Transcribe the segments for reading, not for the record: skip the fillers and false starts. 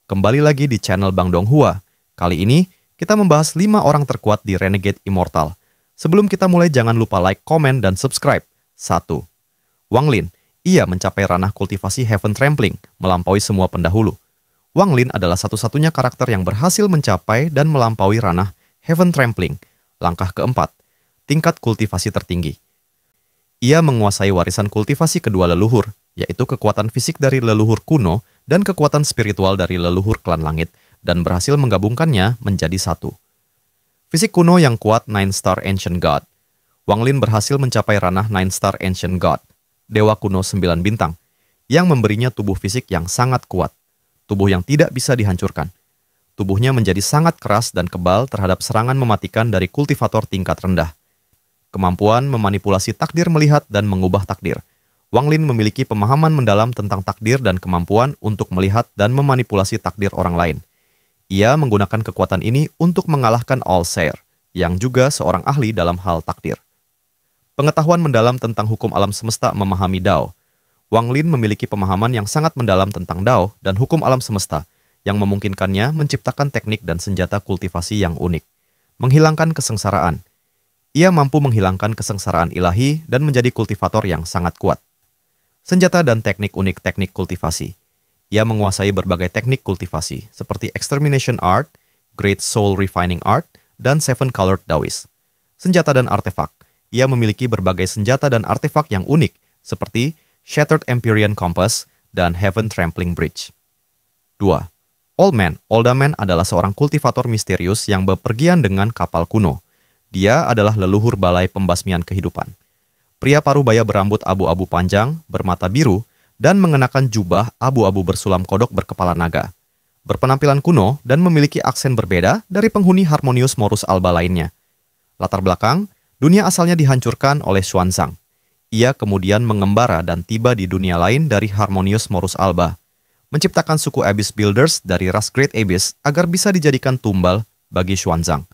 Kembali lagi di channel Bang Donghua. Kali ini, kita membahas 5 orang terkuat di Renegade Immortal. Sebelum kita mulai, jangan lupa like, komen, dan subscribe. 1. Wang Lin. Ia mencapai ranah kultivasi Heaven Trampling, melampaui semua pendahulu. Wang Lin adalah satu-satunya karakter yang berhasil mencapai dan melampaui ranah Heaven Trampling. Langkah keempat, tingkat kultivasi tertinggi. Ia menguasai warisan kultivasi kedua leluhur, yaitu kekuatan fisik dari leluhur kuno dan kekuatan spiritual dari leluhur klan langit, dan berhasil menggabungkannya menjadi satu. Fisik kuno yang kuat 9-star Ancient God. Wang Lin berhasil mencapai ranah 9-star Ancient God, dewa kuno 9 bintang, yang memberinya tubuh fisik yang sangat kuat, tubuh yang tidak bisa dihancurkan. Tubuhnya menjadi sangat keras dan kebal terhadap serangan mematikan dari kultivator tingkat rendah. Kemampuan memanipulasi takdir melihat dan mengubah takdir. Wang Lin memiliki pemahaman mendalam tentang takdir dan kemampuan untuk melihat dan memanipulasi takdir orang lain. Ia menggunakan kekuatan ini untuk mengalahkan All-Seer, yang juga seorang ahli dalam hal takdir. Pengetahuan mendalam tentang hukum alam semesta memahami Dao. Wang Lin memiliki pemahaman yang sangat mendalam tentang Dao dan hukum alam semesta, yang memungkinkannya menciptakan teknik dan senjata kultivasi yang unik. Menghilangkan kesengsaraan. Ia mampu menghilangkan kesengsaraan ilahi dan menjadi kultivator yang sangat kuat. Senjata dan teknik unik teknik kultivasi. Ia menguasai berbagai teknik kultivasi, seperti Extermination Art, Great Soul Refining Art, dan Seven Colored Daoist. Senjata dan artefak. Ia memiliki berbagai senjata dan artefak yang unik, seperti Shattered Empyrean Compass dan Heaven Trampling Bridge. 2. Old Man adalah seorang kultivator misterius yang bepergian dengan kapal kuno. Dia adalah leluhur balai pembasmian kehidupan. Pria parubaya berambut abu-abu panjang, bermata biru, dan mengenakan jubah abu-abu bersulam kodok berkepala naga. Berpenampilan kuno dan memiliki aksen berbeda dari penghuni Harmonious Morus Alba lainnya. Latar belakang, dunia asalnya dihancurkan oleh Xuanzang. Ia kemudian mengembara dan tiba di dunia lain dari Harmonious Morus Alba, menciptakan suku Abyss Builders dari ras Great Abyss agar bisa dijadikan tumbal bagi Xuanzang.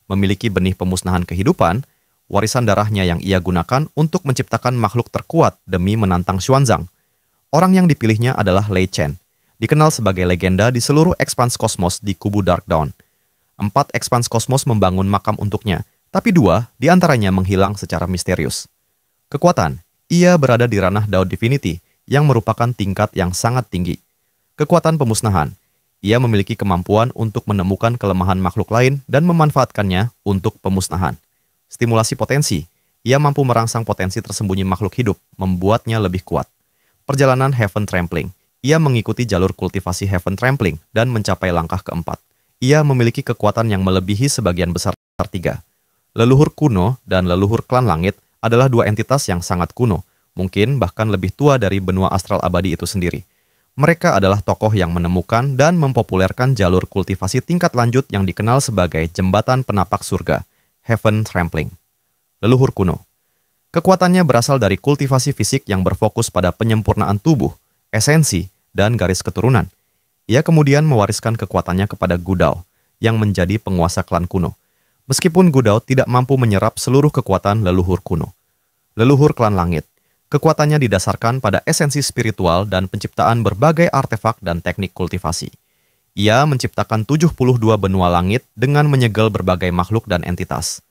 Memiliki benih pemusnahan kehidupan, warisan darahnya yang ia gunakan untuk menciptakan makhluk terkuat demi menantang Xuanzang. Orang yang dipilihnya adalah Lei Chen, dikenal sebagai legenda di seluruh ekspans kosmos di kubu Dark Dawn. 4 ekspans kosmos membangun makam untuknya, tapi 2 diantaranya menghilang secara misterius. Kekuatan, ia berada di ranah Dao Divinity, yang merupakan tingkat yang sangat tinggi. Kekuatan pemusnahan, ia memiliki kemampuan untuk menemukan kelemahan makhluk lain dan memanfaatkannya untuk pemusnahan. Stimulasi potensi, ia mampu merangsang potensi tersembunyi makhluk hidup, membuatnya lebih kuat. Perjalanan Heaven Trampling, ia mengikuti jalur kultivasi Heaven Trampling dan mencapai langkah keempat. Ia memiliki kekuatan yang melebihi sebagian besar 3. Leluhur kuno dan leluhur klan langit adalah 2 entitas yang sangat kuno, mungkin bahkan lebih tua dari benua astral abadi itu sendiri. Mereka adalah tokoh yang menemukan dan mempopulerkan jalur kultivasi tingkat lanjut yang dikenal sebagai Jembatan Penapak Surga, Heaven Trampling. Leluhur kuno. Kekuatannya berasal dari kultivasi fisik yang berfokus pada penyempurnaan tubuh, esensi, dan garis keturunan. Ia kemudian mewariskan kekuatannya kepada Gudao, yang menjadi penguasa klan kuno. Meskipun Gudao tidak mampu menyerap seluruh kekuatan leluhur kuno. Leluhur klan langit. Kekuatannya didasarkan pada esensi spiritual dan penciptaan berbagai artefak dan teknik kultivasi. Ia menciptakan 72 benua langit dengan menyegel berbagai makhluk dan entitas.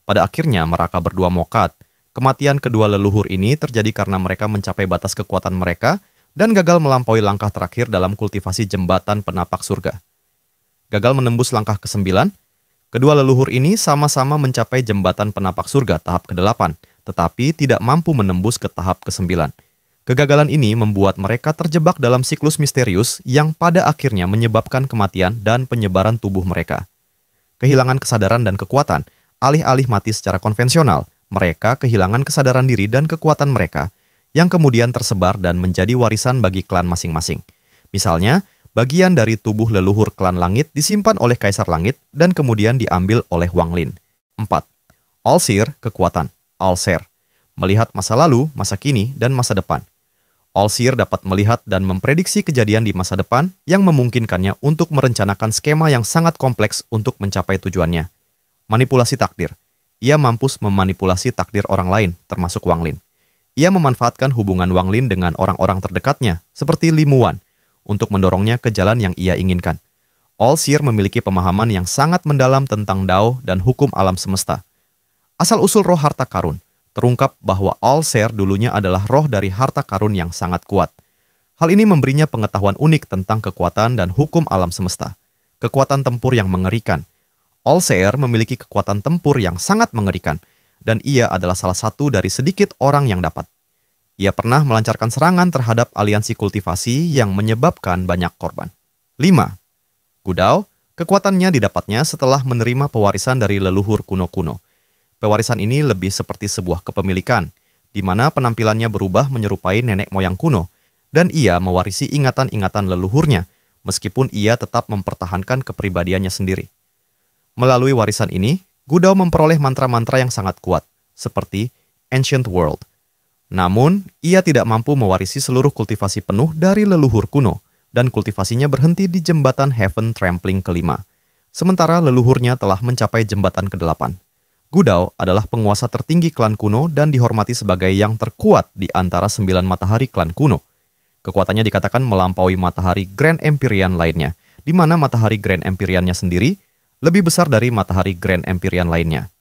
Pada akhirnya mereka berdua mokat. Kematian kedua leluhur ini terjadi karena mereka mencapai batas kekuatan mereka dan gagal melampaui langkah terakhir dalam kultivasi Jembatan Penapak Surga. Gagal menembus langkah ke-9, kedua leluhur ini sama-sama mencapai Jembatan Penapak Surga tahap ke-8, tetapi tidak mampu menembus ke tahap ke-9. Kegagalan ini membuat mereka terjebak dalam siklus misterius yang pada akhirnya menyebabkan kematian dan penyebaran tubuh mereka. Kehilangan kesadaran dan kekuatan, alih-alih mati secara konvensional, mereka kehilangan kesadaran diri dan kekuatan mereka, yang kemudian tersebar dan menjadi warisan bagi klan masing-masing. Misalnya, bagian dari tubuh leluhur klan langit disimpan oleh Kaisar Langit dan kemudian diambil oleh Wang Lin. 4. All-Seer, kekuatan. All-Seer. Melihat masa lalu, masa kini, dan masa depan. All-Seer dapat melihat dan memprediksi kejadian di masa depan yang memungkinkannya untuk merencanakan skema yang sangat kompleks untuk mencapai tujuannya. Manipulasi takdir. Ia mampu memanipulasi takdir orang lain, termasuk Wang Lin. Ia memanfaatkan hubungan Wang Lin dengan orang-orang terdekatnya, seperti Li Muan, untuk mendorongnya ke jalan yang ia inginkan. All-Seer memiliki pemahaman yang sangat mendalam tentang Dao dan hukum alam semesta. Asal-usul roh harta karun, terungkap bahwa All-Seer dulunya adalah roh dari harta karun yang sangat kuat. Hal ini memberinya pengetahuan unik tentang kekuatan dan hukum alam semesta. Kekuatan tempur yang mengerikan. All-Seer memiliki kekuatan tempur yang sangat mengerikan, dan ia adalah salah satu dari sedikit orang yang dapat. Ia pernah melancarkan serangan terhadap aliansi kultivasi yang menyebabkan banyak korban. 5. Gudao, kekuatannya didapatnya setelah menerima pewarisan dari leluhur kuno-kuno. Pewarisan ini lebih seperti sebuah kepemilikan, di mana penampilannya berubah menyerupai nenek moyang kuno, dan ia mewarisi ingatan-ingatan leluhurnya, meskipun ia tetap mempertahankan kepribadiannya sendiri. Melalui warisan ini, Gudao memperoleh mantra-mantra yang sangat kuat, seperti Ancient World. Namun, ia tidak mampu mewarisi seluruh kultivasi penuh dari leluhur kuno, dan kultivasinya berhenti di jembatan Heaven Trampling kelima. Sementara leluhurnya telah mencapai jembatan ke-8. Gudao adalah penguasa tertinggi klan kuno dan dihormati sebagai yang terkuat di antara 9 matahari klan kuno. Kekuatannya dikatakan melampaui matahari Grand Empyrean lainnya, di mana matahari Grand Empyreannya sendiri lebih besar dari matahari Grand Empyrean lainnya.